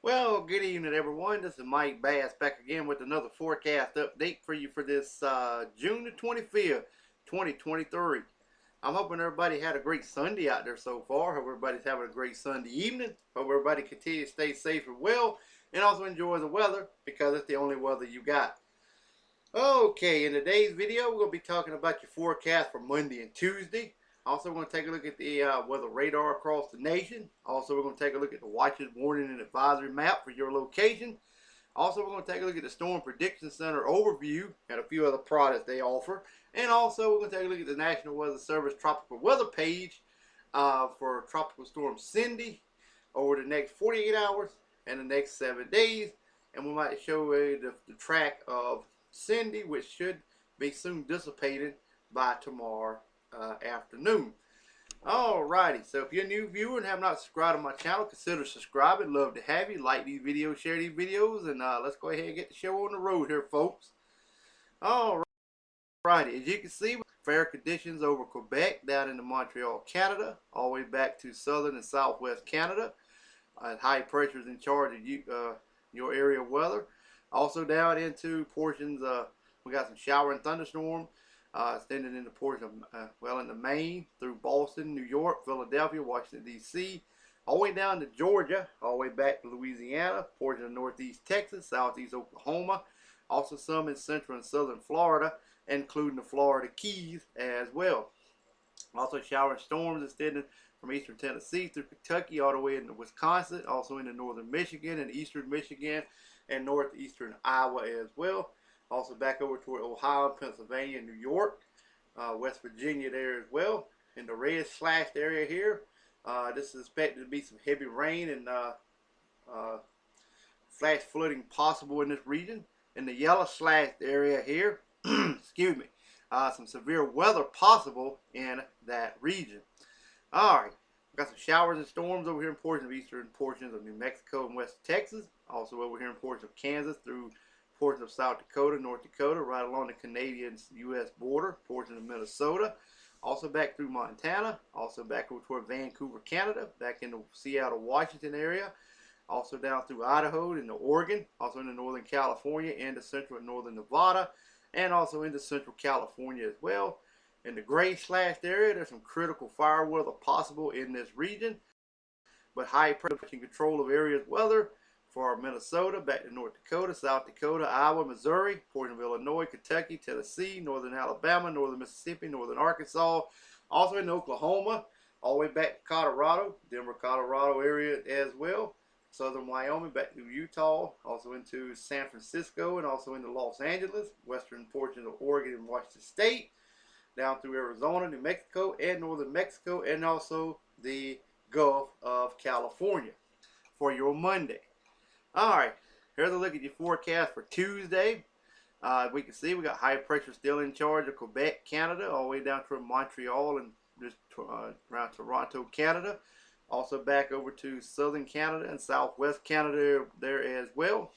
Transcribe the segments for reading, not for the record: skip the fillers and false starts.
Well, good evening, everyone. This is Mike Bass back again with another forecast update for you for this June the 25th, 2023. I'm hoping everybody had a great Sunday out there so far. Hope everybody's having a great Sunday evening. Hope everybody continues to stay safe and well and also enjoy the weather because it's the only weather you got. Okay, in today's video, we're going to be talking about your forecast for Monday and Tuesday. Also, we're going to take a look at the weather radar across the nation. Also, we're going to take a look at the watches, warning, and advisory map for your location. Also, we're going to take a look at the Storm Prediction Center overview and a few other products they offer. And also, we're going to take a look at the National Weather Service tropical weather page for Tropical Storm Cindy over the next 48 hours and the next 7 days. And we might show you the track of Cindy, which should be soon dissipated by tomorrow afternoon. Alrighty, so if you're a new viewer and have not subscribed to my channel, consider subscribing. Love to have you. Like these videos, share these videos, and let's go ahead and get the show on the road here, folks. Alrighty, as you can see, fair conditions over Quebec, down into Montreal, Canada, all the way back to southern and southwest Canada. High pressures in charge of your area weather. Also down into portions, we got some shower and thunderstorm extending into portions of, well, into Maine, through Boston, New York, Philadelphia, Washington, D.C., all the way down to Georgia, all the way back to Louisiana, portion of northeast Texas, southeast Oklahoma, also some in central and southern Florida, including the Florida Keys as well. Also shower and storms extending from eastern Tennessee through Kentucky all the way into Wisconsin, also into northern Michigan and eastern Michigan and northeastern Iowa as well. Also back over toward Ohio, Pennsylvania, New York, West Virginia there as well. In the red slashed area here, this is expected to be some heavy rain and flash flooding possible in this region. In the yellow slashed area here, excuse me, some severe weather possible in that region. Alright, got some showers and storms over here in portions of eastern portions of New Mexico and West Texas. Also over here in portions of Kansas through portions of South Dakota, North Dakota, right along the Canadian-U.S. border, portions of Minnesota. Also back through Montana. Also back over toward Vancouver, Canada. Back in the Seattle, Washington area. Also down through Idaho into Oregon. Also into Northern California and the central and northern Nevada. And also into central California as well. In the gray slashed area, there's some critical fire weather possible in this region. But high pressure control of areas weather for Minnesota, back to North Dakota, South Dakota, Iowa, Missouri, portion of Illinois, Kentucky, Tennessee, northern Alabama, northern Mississippi, northern Arkansas, also in Oklahoma, all the way back to Colorado, Denver, Colorado area as well, southern Wyoming, back to Utah, also into San Francisco, and also into Los Angeles, western portions of Oregon and Washington State, down through Arizona, New Mexico, and northern Mexico, and also the Gulf of California for your Monday. Alright, here's a look at your forecast for Tuesday. We can see we got high pressure still in charge of Quebec, Canada, all the way down to Montreal and just around Toronto, Canada. Also back over to southern Canada and southwest Canada there as well.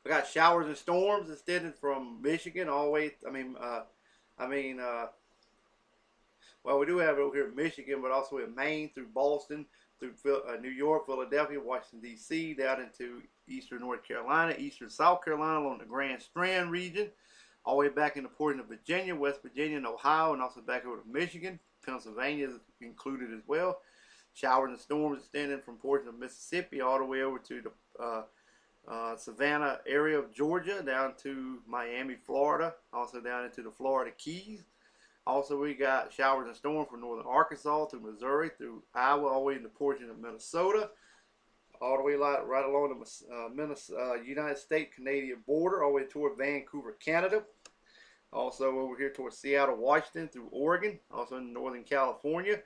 We got showers and storms extending from Michigan all the way, well, we do have it over here in Michigan, but also in Maine through Boston, through New York, Philadelphia, Washington, D.C., down into eastern North Carolina, eastern South Carolina along the Grand Strand region, all the way back into portion of Virginia, West Virginia, and Ohio, and also back over to Michigan. Pennsylvania is included as well. Showers and storms extending from portions of Mississippi all the way over to the Savannah area of Georgia, down to Miami, Florida, also down into the Florida Keys. Also, we got showers and storms from northern Arkansas through Missouri, through Iowa, all the way into portion of Minnesota, all the way right along the United States-Canadian border, all the way toward Vancouver, Canada. Also over here towards Seattle, Washington, through Oregon, also in northern California,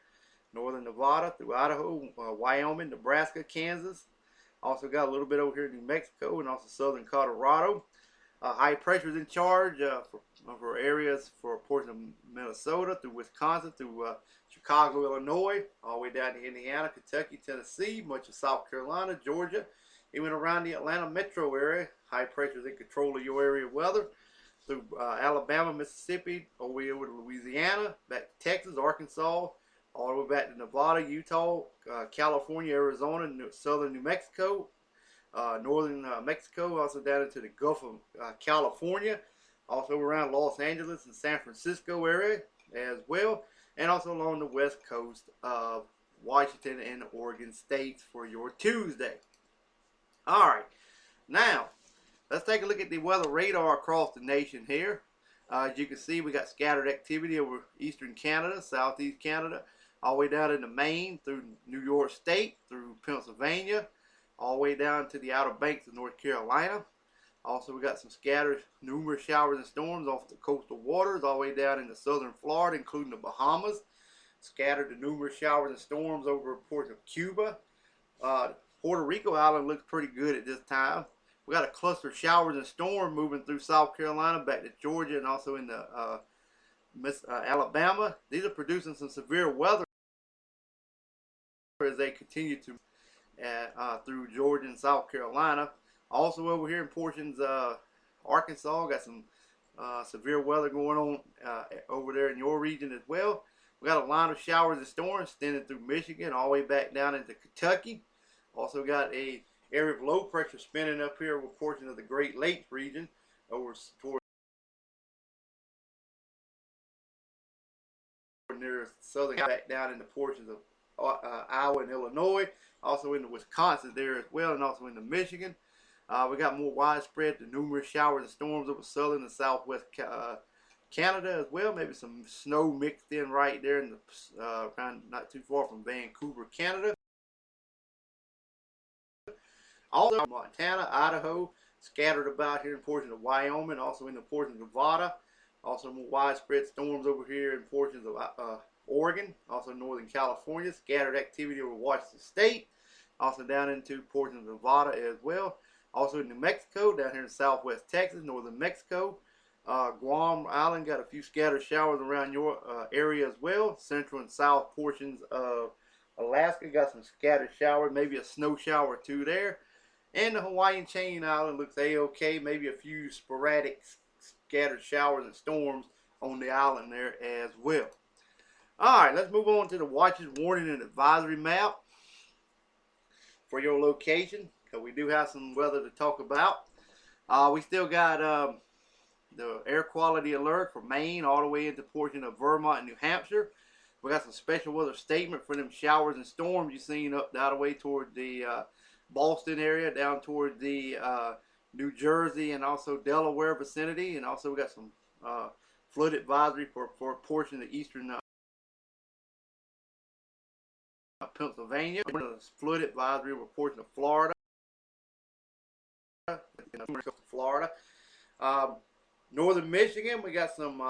northern Nevada, through Idaho, Wyoming, Nebraska, Kansas. Also got a little bit over here in New Mexico and also southern Colorado. High pressure is in charge for areas for a portion of Minnesota, through Wisconsin, through Chicago, Illinois, all the way down to Indiana, Kentucky, Tennessee, much of South Carolina, Georgia, even around the Atlanta metro area. High pressure is in control of your area weather through Alabama, Mississippi, all the way over to Louisiana, back to Texas, Arkansas, all the way back to Nevada, Utah, California, Arizona, southern New Mexico, northern Mexico, also down into the Gulf of California, also around Los Angeles and San Francisco area as well, and also along the west coast of Washington and Oregon states for your Tuesday. Alright, now let's take a look at the weather radar across the nation here. As you can see, we got scattered activity over eastern Canada, southeast Canada, all the way down into Maine, through New York State, through Pennsylvania, all the way down to the Outer Banks of North Carolina. Also, we got some scattered, numerous showers and storms off the coastal waters, all the way down into southern Florida, including the Bahamas. Scattered to numerous showers and storms over ports of Cuba. Puerto Rico Island looks pretty good at this time. We got a cluster of showers and storms moving through South Carolina, back to Georgia, and also in the Alabama. These are producing some severe weather as they continue to through Georgia and South Carolina. Also over here in portions of Arkansas, got some severe weather going on over there in your region as well. We got a line of showers and storms extending through Michigan all the way back down into Kentucky. Also got a area of low pressure spinning up here with portions of the Great Lakes region over toward near southern, back down into portions of Iowa and Illinois. Also into Wisconsin there as well, and also into Michigan. We got more widespread to numerous showers and storms over southern and southwest Canada as well. Maybe some snow mixed in right there in the kind of not too far from Vancouver, Canada. Also Montana, Idaho, scattered about here in portions of Wyoming, also in the portions of Nevada. Also more widespread storms over here in portions of Oregon, also northern California. Scattered activity over Washington State, also down into portions of Nevada as well. Also in New Mexico, down here in southwest Texas, northern Mexico. Guam Island got a few scattered showers around your area as well. Central and south portions of Alaska got some scattered showers, maybe a snow shower or two there. And the Hawaiian Chain Island looks a-okay, maybe a few sporadic scattered showers and storms on the island there as well. Alright, let's move on to the watches, warning, and advisory map for your location, because we do have some weather to talk about. We still got the air quality alert for Maine all the way into portion of Vermont and New Hampshire. We got some special weather statement for them showers and storms you've seen up the way toward the Boston area, down toward the New Jersey and also Delaware vicinity. And also we got some flood advisory for a portion of eastern Pennsylvania. Flood advisory for a portion of Florida. Florida. Northern Michigan, we got some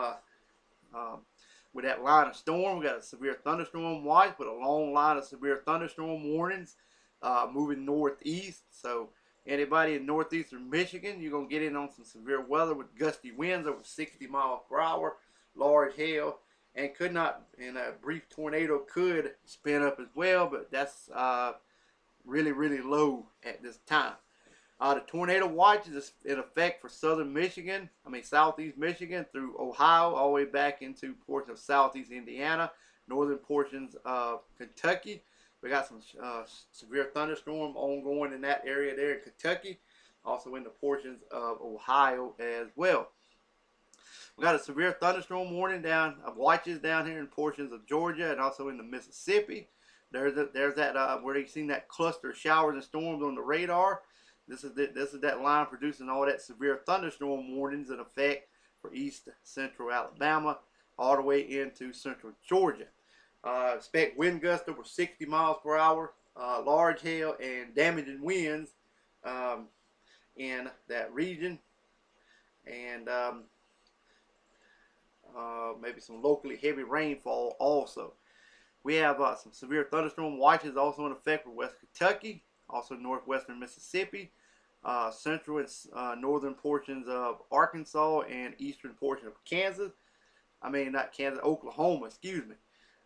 with that line of storm. We got a severe thunderstorm watch with a long line of severe thunderstorm warnings moving northeast. So anybody in northeastern Michigan, you're going to get in on some severe weather with gusty winds over 60 miles per hour, large hail, and a brief tornado could spin up as well, but that's really, really low at this time. The tornado watch is in effect for southeast Michigan through Ohio, all the way back into portions of southeast Indiana, northern portions of Kentucky. We got some severe thunderstorm ongoing in that area there in Kentucky, also in the portions of Ohio as well. We got a severe thunderstorm warning watches down here in portions of Georgia and also in the Mississippi. There's that where you've seen that cluster of showers and storms on the radar. This is that line producing all that severe thunderstorm warnings in effect for east central Alabama all the way into central Georgia. Expect wind gusts over 60 miles per hour, large hail and damaging winds in that region, and maybe some locally heavy rainfall also. We have some severe thunderstorm watches also in effect for West Kentucky, also northwestern Mississippi, central and northern portions of Arkansas, and eastern portion of Kansas. Oklahoma, excuse me.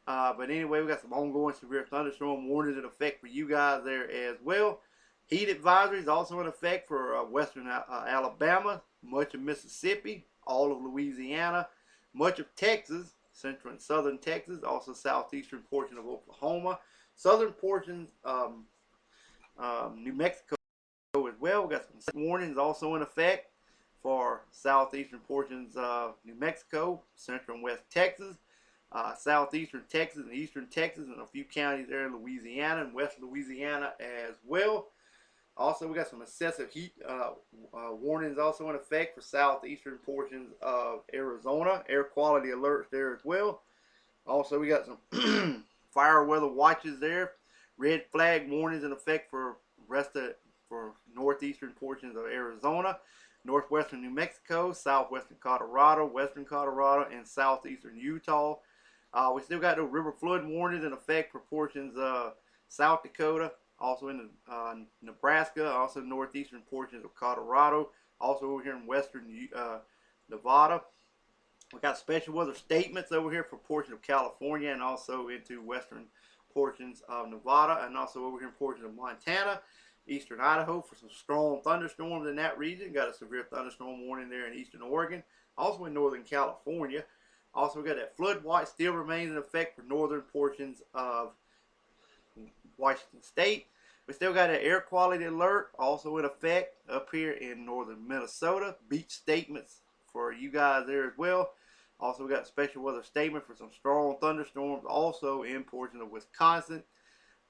But anyway, we got some ongoing severe thunderstorm warnings in effect for you guys there as well. Heat advisories also in effect for western Alabama, much of Mississippi, all of Louisiana, much of Texas, central and southern Texas, also southeastern portion of Oklahoma, southern portions of New Mexico as well. We got some warnings also in effect for southeastern portions of New Mexico, central and west Texas, southeastern Texas and eastern Texas, and a few counties there in Louisiana and west Louisiana as well. Also, we got some excessive heat warnings also in effect for southeastern portions of Arizona. Air quality alerts there as well. Also, we got some fire weather watches there. Red flag warnings in effect for northeastern portions of Arizona, northwestern New Mexico, southwestern Colorado, western Colorado, and southeastern Utah. We still got the river flood warnings in effect for portions of South Dakota, also in Nebraska, also northeastern portions of Colorado, also over here in western Nevada. We got special weather statements over here for portions of California and also into western portions of Nevada, and also over here in portions of Montana, eastern Idaho for some strong thunderstorms in that region. Got a severe thunderstorm warning there in eastern Oregon, also in northern California. Also, we got that flood watch still remains in effect for northern portions of Washington State. We still got an air quality alert also in effect up here in northern Minnesota. Beach statements for you guys there as well. Also, we got a special weather statement for some strong thunderstorms also in portions of Wisconsin.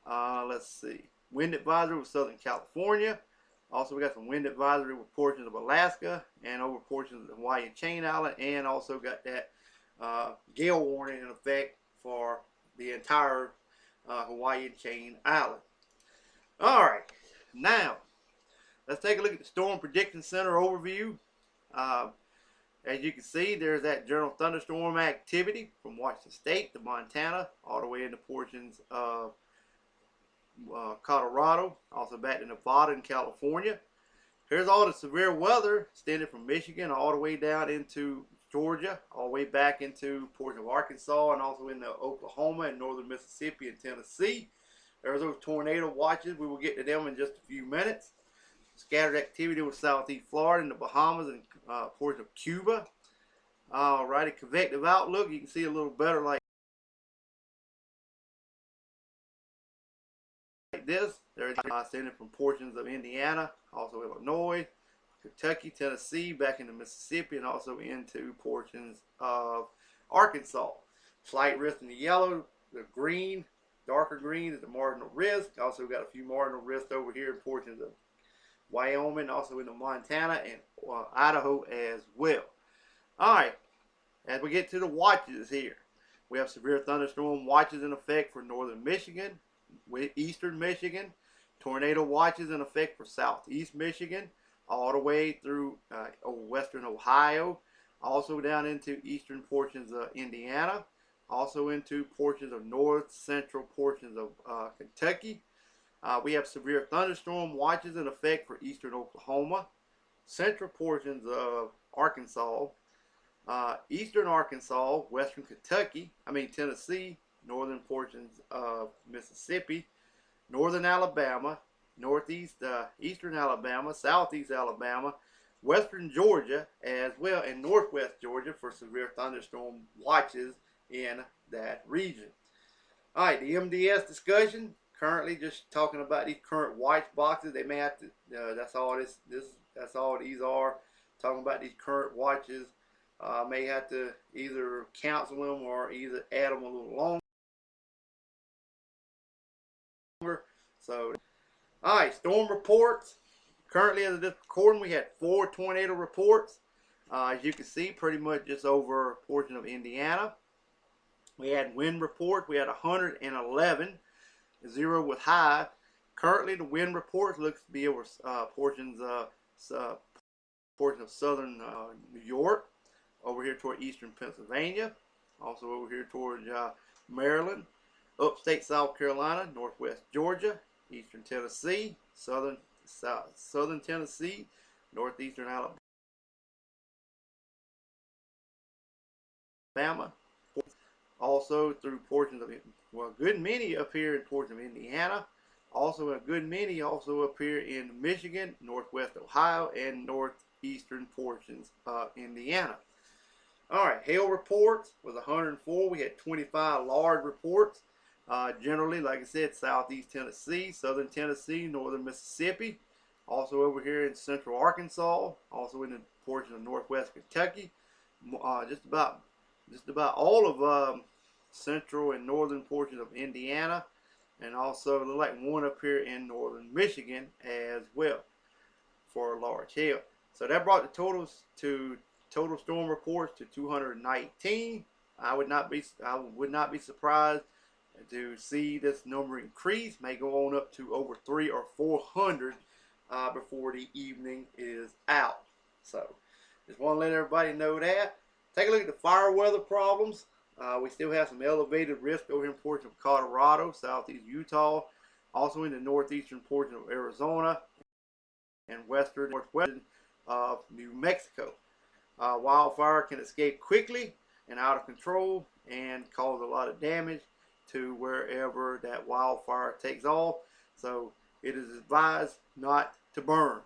Let's see. Wind advisory with Southern California. Also, we got some wind advisory with portions of Alaska and over portions of the Hawaiian Chain Island, and also got that gale warning in effect for the entire Hawaiian Chain Island. All right, now let's take a look at the Storm Prediction Center overview. As you can see, there's that general thunderstorm activity from Washington State to Montana, all the way into portions of Colorado, also back to Nevada and California. Here's all the severe weather extended from Michigan all the way down into Georgia, all the way back into portions of Arkansas, and also into Oklahoma and northern Mississippi and Tennessee. There's those tornado watches. We will get to them in just a few minutes. Scattered activity with southeast Florida and the Bahamas and portions of Cuba. Alrighty, convective outlook. You can see a little better like this. There's extended from portions of Indiana, also Illinois, Kentucky, Tennessee, back into Mississippi, and also into portions of Arkansas. Slight risk in the yellow, the green, darker green is the marginal risk. Also got a few marginal risks over here in portions of Wyoming, also into Montana and Idaho as well. Alright, as we get to the watches here, we have severe thunderstorm watches in effect for northern Michigan, eastern Michigan, tornado watches in effect for southeast Michigan, all the way through western Ohio, also down into eastern portions of Indiana, also into portions of north central portions of Kentucky. We have severe thunderstorm watches in effect for eastern Oklahoma, central portions of Arkansas, eastern Arkansas, western Tennessee, northern portions of Mississippi, northern Alabama, northeast, eastern Alabama, southeast Alabama, western Georgia as well, and northwest Georgia for severe thunderstorm watches in that region. All right, the MDS discussion. Currently, just talking about these current watch boxes. They may have to. That's all that's all these are. Talking about these current watches. May have to either cancel them or either add them a little longer. So, all right, storm reports. Currently, as of this recording, we had 4 tornado reports. As you can see, pretty much just over a portion of Indiana. We had wind reports. We had 111. 0 with high. Currently, the wind report looks to be over portions of southern New York, over here toward eastern Pennsylvania, also over here toward Maryland, upstate South Carolina, northwest Georgia, eastern Tennessee, southern Tennessee, northeastern Alabama, also through portions of, well, a good many up here in portions of Indiana, also a good many also up here in Michigan, northwest Ohio, and northeastern portions of Indiana. Alright, hail reports was 104. We had 25 large reports. Generally, like I said, southeast Tennessee, southern Tennessee, northern Mississippi, Also over here in central Arkansas, also in the portion of northwest Kentucky, just about all of central and northern portions of Indiana, and also look like one up here in northern Michigan as well for large hail. So that brought the total storm reports to 219. I would not be surprised to see this number increase. May go on up to over 300 or 400 before the evening is out. So just want to let everybody know that. Take a look at the fire weather problems. We still have some elevated risk over in portion of Colorado, southeast Utah, also in the northeastern portion of Arizona and western northwestern of New Mexico. Wildfire can escape quickly and out of control and cause a lot of damage to wherever that wildfire takes off. So it is advised not to burn.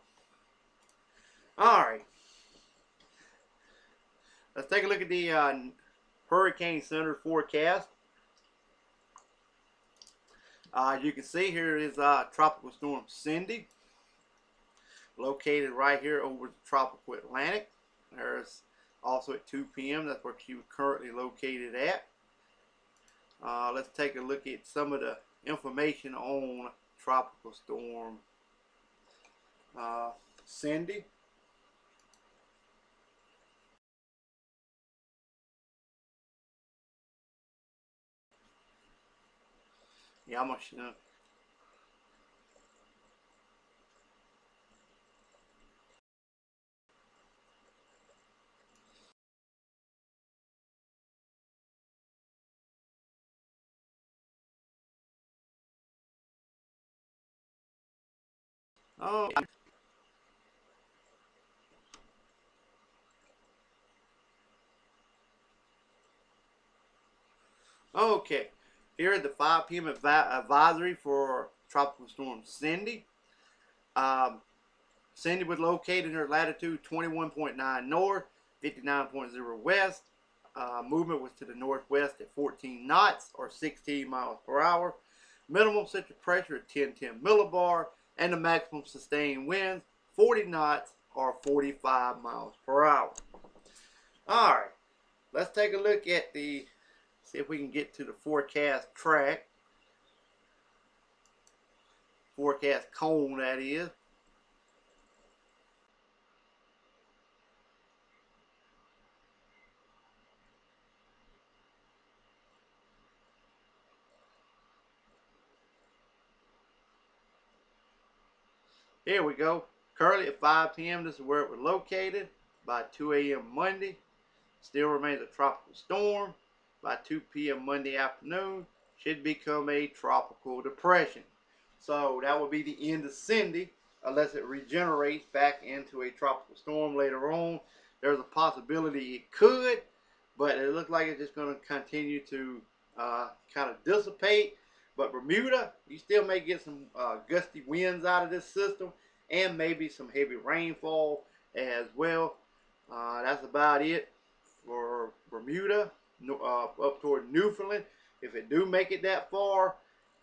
Alright, let's take a look at the Hurricane Center forecast. You can see here is Tropical Storm Cindy, located right here over the tropical Atlantic. There's also at 2 p.m. that's where Q currently located at. Let's take a look at some of the information on Tropical Storm Cindy. Yeah, I'm gonna oh, okay. Here is the 5 p.m. advisory for Tropical Storm Cindy. Cindy was located in her latitude 21.9 north, 59.0 west. Movement was to the northwest at 14 knots or 16 miles per hour. Minimum central pressure at 1010 millibar, and the maximum sustained winds 40 knots or 45 miles per hour. All right, let's take a look at see if we can get to the forecast track. Forecast cone, that is. Here we go. Currently at 5 p.m. this is where it was located. By 2 a.m. Monday, still remains a tropical storm. By 2 p.m. Monday afternoon, should become a tropical depression. So that would be the end of Cindy, unless it regenerates back into a tropical storm later on. There's a possibility it could, but it looks like it's just going to continue to kind of dissipate. But Bermuda, you still may get some gusty winds out of this system, and maybe some heavy rainfall as well. That's about it for Bermuda, up toward Newfoundland. If it do make it that far,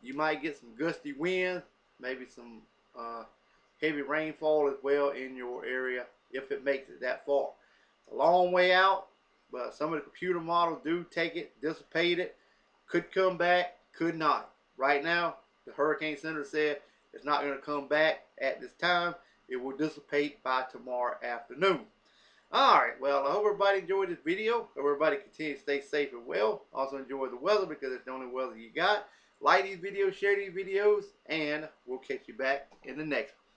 you might get some gusty winds, maybe some heavy rainfall as well in your area if it makes it that far. It's a long way out, but some of the computer models do take it, dissipate it, could come back, could not. Right now, the Hurricane Center said it's not going to come back at this time. It will dissipate by tomorrow afternoon. Alright, well, I hope everybody enjoyed this video. Hope everybody continue to stay safe and well. Also enjoy the weather because it's the only weather you got. Like these videos, share these videos, and we'll catch you back in the next one.